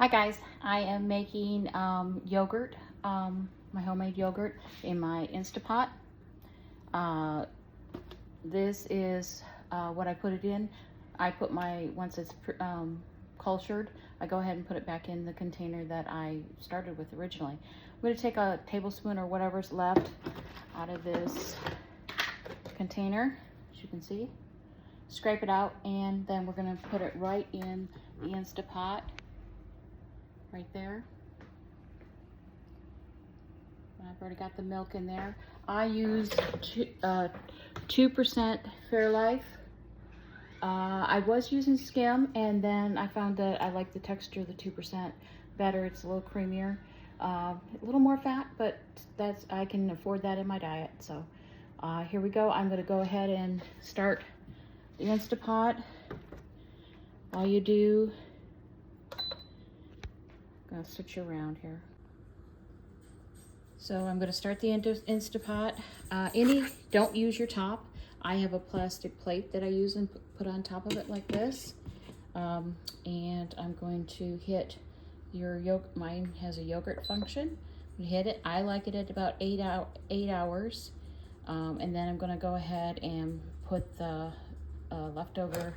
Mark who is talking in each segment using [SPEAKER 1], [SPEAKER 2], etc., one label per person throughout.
[SPEAKER 1] Hi guys, I am making yogurt, my homemade yogurt in my Instapot. This is what I put it in. I put once it's cultured, I go ahead and put it back in the container that I started with originally. I'm going to take a tablespoon or whatever's left out of this container, as you can see, scrape it out, and then we're going to put it right in the Instapot. Right there. I've already got the milk in there. I use 2% Fairlife. I was using skim, and then I found that I like the texture of the 2% better. It's a little creamier, a little more fat, but I can afford that in my diet. So here we go. I'm going to go ahead and start the Instapot. All you do, I'll switch you around here. So I'm going to start the Instapot. Don't use your top. I have a plastic plate that I use and put on top of it like this. And I'm going to hit your yogurt. Mine has a yogurt function. You hit it. I like it at about 8 hours. And then I'm going to go ahead and put the leftover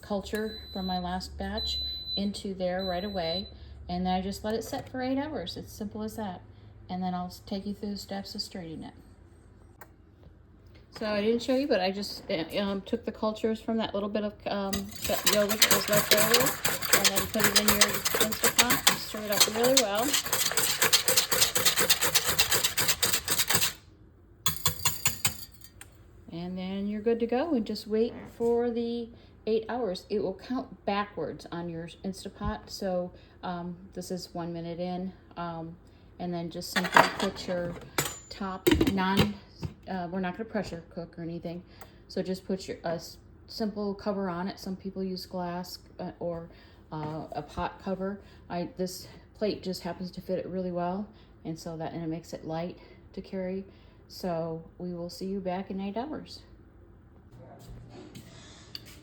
[SPEAKER 1] culture from my last batch into there right away. And then I just let it set for 8 hours. It's simple as that. And then I'll take you through the steps of straining it. So I didn't show you, but I just took the cultures from that little bit of yogurt that was left over, and then put it in your Instapot. Stir it up really well. And then you're good to go, and just wait for the 8 hours. It will count backwards on your Instapot. So this is 1 minute in, and then just simply put your top we're not going to pressure cook or anything, so just put your simple cover on it. Some people use glass or a pot cover. This plate just happens to fit it really well, and it makes it light to carry. So we will see you back in 8 hours.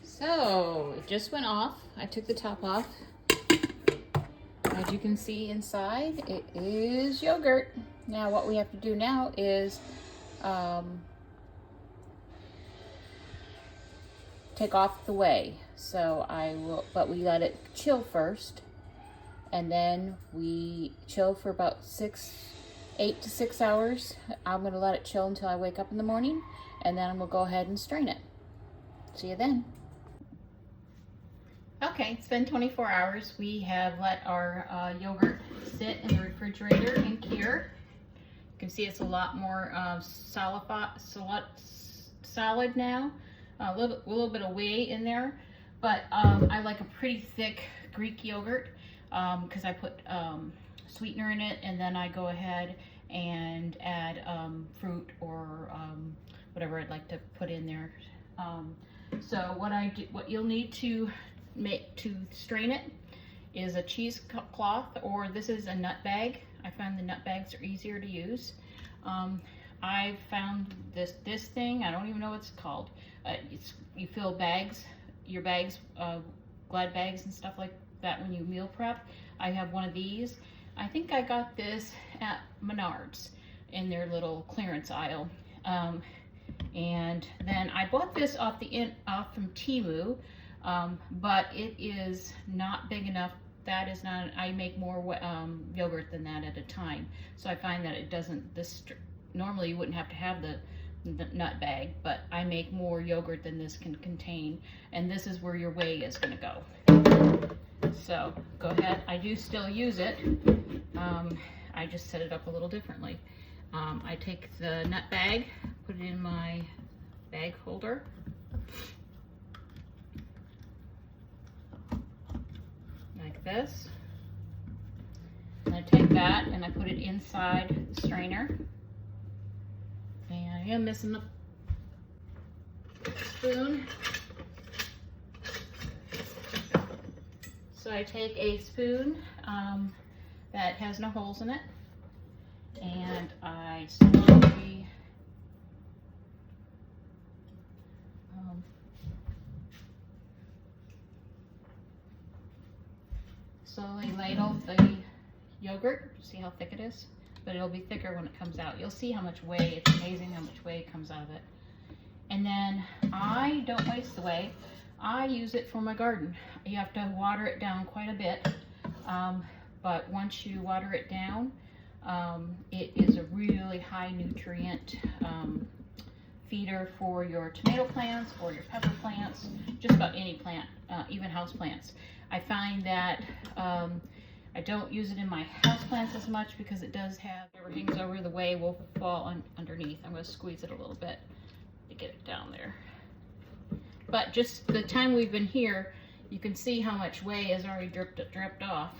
[SPEAKER 1] So it just went off. I took the top off. As you can see inside, it is yogurt. Now what we have to do now is take off the whey. But we let it chill first, and then we chill for about 8 to 6 hours. I'm going to let it chill until I wake up in the morning, and then we'll go ahead and strain it. See you then. Okay, it's been 24 hours. We have let our yogurt sit in the refrigerator and cure. You can see it's a lot more solid now. A little bit of whey in there, but I like a pretty thick Greek yogurt because I put sweetener in it, and then I go ahead and add fruit or whatever I'd like to put in there. So what you'll need to strain it is a cheesecloth, or this is a nut bag. I find the nut bags are easier to use. I found this thing, I don't even know what it's called. You fill your bags, Glad bags and stuff like that when you meal prep. I have one of these. I think I got this at Menards in their little clearance aisle. And then I bought this off from Temu, but it is not big enough. That is not, I make more yogurt than that at a time. So I find that it doesn't, normally you wouldn't have to have the nut bag, but I make more yogurt than this can contain. And this is where your whey is gonna go. So go ahead, I do still use it. I just set it up a little differently. I take the nut bag, put it in my bag holder. Like this. And I take that and I put it inside the strainer. And I am missing a spoon. So I take a spoon that has no holes in it, and I slowly slowly ladle the yogurt. See how thick it is? But it'll be thicker when it comes out. You'll see how much whey, it's amazing how much whey comes out of it. And then I don't waste the whey. I use it for my garden. You have to water it down quite a bit. But once you water it down, it is a really high nutrient feeder for your tomato plants or your pepper plants, just about any plant, even house plants. I find that I don't use it in my house plants as much because it does have, whatever hangs over the whey will fall underneath. I'm going to squeeze it a little bit to get it down there. But just the time we've been here, you can see how much whey has already dripped off.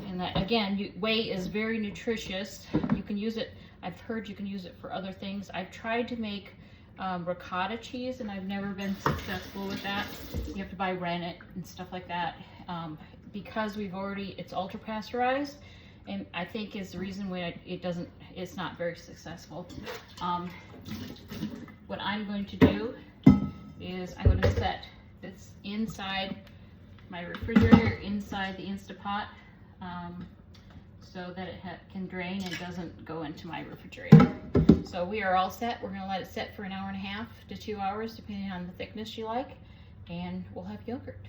[SPEAKER 1] And that, again, whey is very nutritious. You can use it, I've heard you can use it for other things. I've tried to make ricotta cheese and I've never been successful with that. You have to buy rennet and stuff like that. Because it's ultra pasteurized, and I think is the reason why it's not very successful. What I'm going to do is I'm going to set this inside my refrigerator, inside the Instapot, so that it can drain and doesn't go into my refrigerator. So we are all set. We're going to let it set for an hour and a half to 2 hours, depending on the thickness you like, and we'll have yogurt.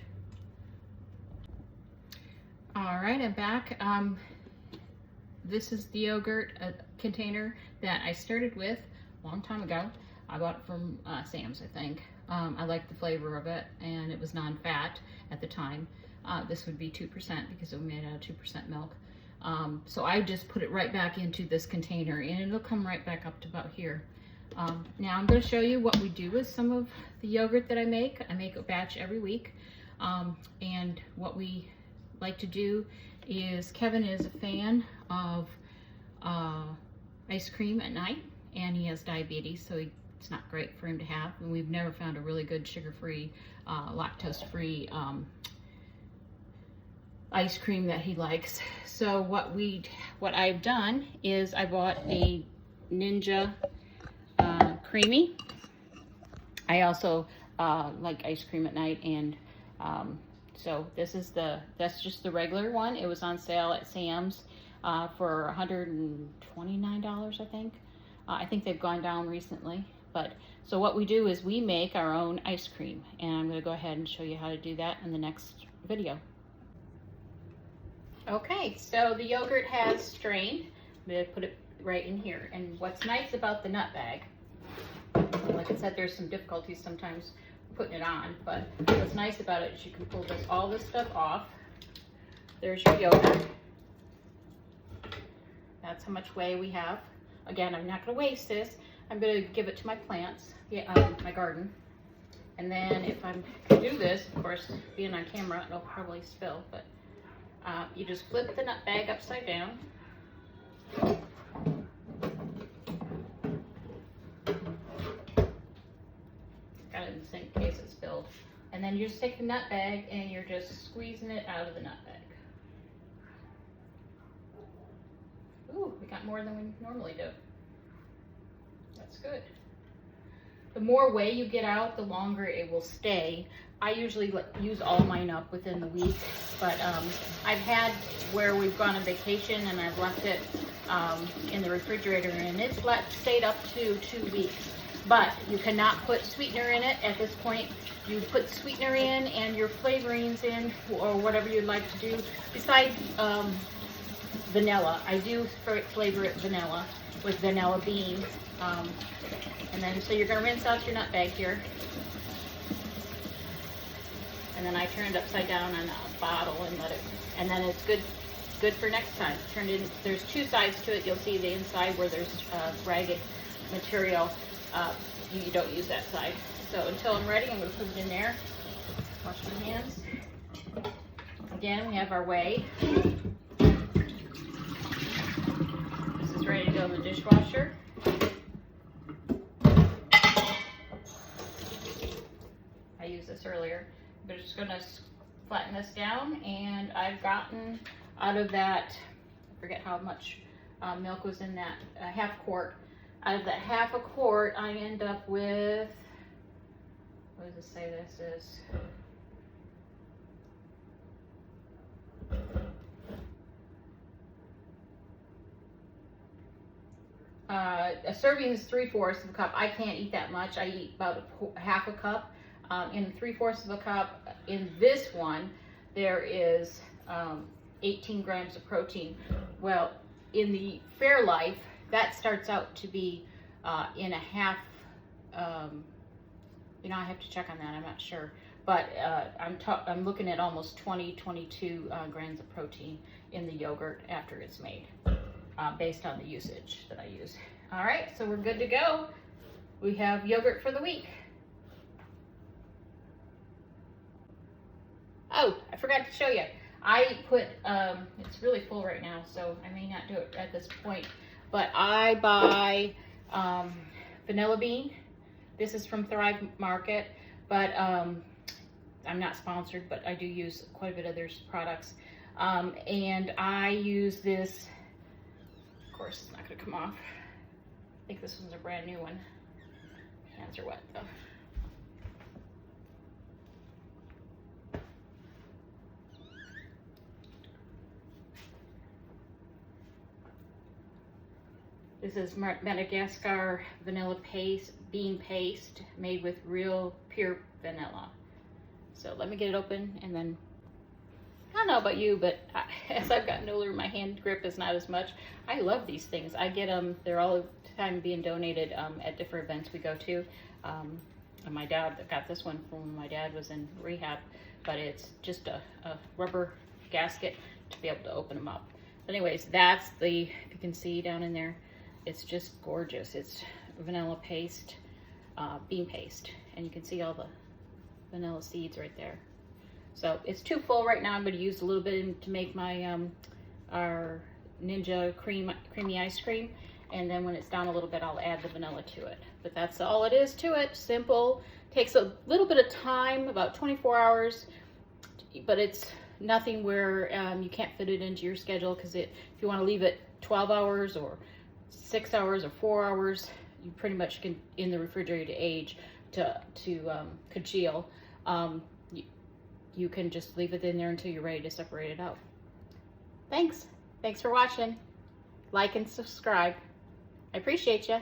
[SPEAKER 1] All right, I'm back. This is the yogurt container that I started with a long time ago. I bought it from Sam's, I think. I liked the flavor of it, and it was non-fat at the time. This would be 2% because it was made out of 2% milk. So I just put it right back into this container, and it'll come right back up to about here. Now I'm going to show you what we do with some of the yogurt that I make. I make a batch every week, and what we like to do is, Kevin is a fan of ice cream at night, and he has diabetes, so it's not great for him to have, and we've never found a really good sugar-free, lactose-free ice cream that he likes. So what I've done is I bought a Ninja Creamy. I also like ice cream at night, and so that's just the regular one. It was on sale at Sam's for $129, I think. I think they've gone down recently. But so what we do is we make our own ice cream, and I'm going to go ahead and show you how to do that in the next video. Okay, so the yogurt has strained. I'm going to put it right in here. And what's nice about the nut bag, like I said, there's some difficulties sometimes putting it on, but what's nice about it is you can pull all this stuff off. There's your yogurt. That's how much whey we have. Again, I'm not going to waste this. I'm going to give it to my plants, my garden. And then if I'm to do this, of course, being on camera, it'll probably spill, but you just flip the nut bag upside down. Got it in the sink in case it spilled. And then you just take the nut bag and you're just squeezing it out of the nut bag. Ooh, we got more than we normally do. That's good. The more whey you get out, the longer it will stay. I usually use all mine up within the week, but I've had where we've gone on vacation and I've left it in the refrigerator, and it's stayed up to 2 weeks. But you cannot put sweetener in it at this point. You put sweetener in and your flavorings in, or whatever you'd like to do. Besides vanilla, I do flavor it vanilla with vanilla beans. And then, so you're going to rinse out your nut bag here. And then I turn it upside down on a bottle and let it, and then it's good for next time. Turn it in, there's two sides to it. You'll see the inside where there's ragged material. You don't use that side. So until I'm ready, I'm going to put it in there. Wash my hands. Again, we have our whey. This is ready to go in the dishwasher. I used this earlier. But it's going to flatten this down, and I've gotten out of that, I forget how much milk was in that, half quart. Out of that half a quart, I end up with, what does it say this is? a serving is 3/4 of a cup. I can't eat that much. I eat about half a cup. In 3/4 of a cup, in this one, there is 18 grams of protein. Well, in the Fairlife, that starts out to be in a half, you know, I have to check on that, I'm not sure. But I'm looking at almost 22 grams of protein in the yogurt after it's made, based on the usage that I use. All right, so we're good to go. We have yogurt for the week. Oh, I forgot to show you. I put, it's really full right now, so I may not do it at this point, but I buy vanilla bean. This is from Thrive Market, but I'm not sponsored, but I do use quite a bit of their products. And I use this, of course it's not gonna come off. I think this one's a brand new one. Hands are wet though. This is Madagascar vanilla paste, bean paste, made with real pure vanilla. So let me get it open, and then, I don't know about you, but as I've gotten older, my hand grip is not as much. I love these things. I get them, they're all the time being donated at different events we go to. And my dad got this one from when my dad was in rehab, but it's just a rubber gasket to be able to open them up. But anyways, that's the, if you can see down in there, it's just gorgeous. It's vanilla paste, bean paste, and you can see all the vanilla seeds right there. So it's too full right now. I'm going to use a little bit to make my our Ninja creamy ice cream, and then when it's down a little bit, I'll add the vanilla to it. But that's all it is to it. Simple. Takes a little bit of time, about 24 hours, but it's nothing where you can't fit it into your schedule, because if you want to leave it 12 hours or 6 hours or 4 hours, you pretty much can, in the refrigerator to age, to congeal. You can just leave it in there until you're ready to separate it out. Thanks for watching. Like and subscribe. I appreciate you.